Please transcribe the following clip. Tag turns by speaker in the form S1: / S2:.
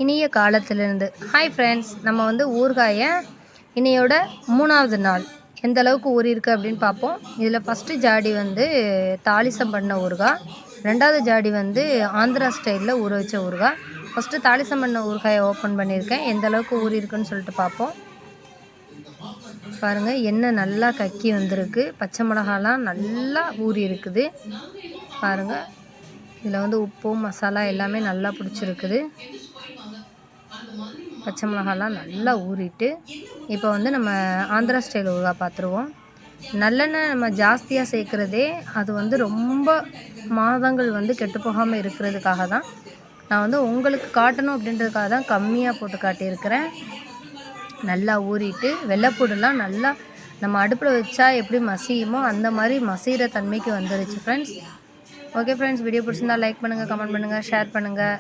S1: இனிய காலத்திலிருந்து. Hi friends, நம்ம ஊறுகாயை இனியோட 3வது நாள் எந்த அளவுக்கு ஊறியிருக்கு அப்படின்னு பார்ப்போம். இதில் ஃபஸ்ட்டு ஜாடி தாளிசம் பண்ண ஊறுகாய், 2வது ஜாடி ஆந்திரா ஸ்டைலில் ஊற வச்ச ஊறுகாய். ஃபஸ்ட்டு தாளிசம் பண்ண ஊறுகாயை ஓப்பன் பண்ணியிருக்கேன். எந்த அளவுக்கு ஊறியிருக்குன்னு சொல்லிட்டு பார்ப்போம். பாருங்கள், எண்ணெய் நல்லா கக்கி வந்திருக்கு. பச்சை மிளகாலாம் நல்லா ஊறி இருக்குது. பாருங்கள், இதில் உப்பு மசாலா எல்லாமே நல்லா பிடிச்சிருக்குது. பச்சை மிளகாலாம் நல்லா ஊறிட்டு இப்போ நம்ம ஆந்திரா ஸ்டைல் ஊறுகாய் பார்த்துருவோம். நல்லெண்ணெய் நம்ம ஜாஸ்தியாக சேர்க்குறதே அது ரொம்ப மாதங்கள் கெட்டு போகாமல் இருக்கிறதுக்காக தான். நான் உங்களுக்கு காட்டணும் அப்படின்றதுக்காக தான் கம்மியாக போட்டு காட்டியிருக்கிறேன். நல்லா ஊறிட்டு வெள்ளைப்பூடுலாம் நல்லா நம்ம அடுப்பில் வச்சா எப்படி மசியுமோ அந்த மாதிரி மசிகிற தன்மைக்கு வந்துருச்சு ஃப்ரெண்ட்ஸ். ஓகே ஃப்ரெண்ட்ஸ், வீடியோ பிடிச்சிருந்தா லைக் பண்ணுங்கள், கமெண்ட் பண்ணுங்கள், ஷேர் பண்ணுங்கள்.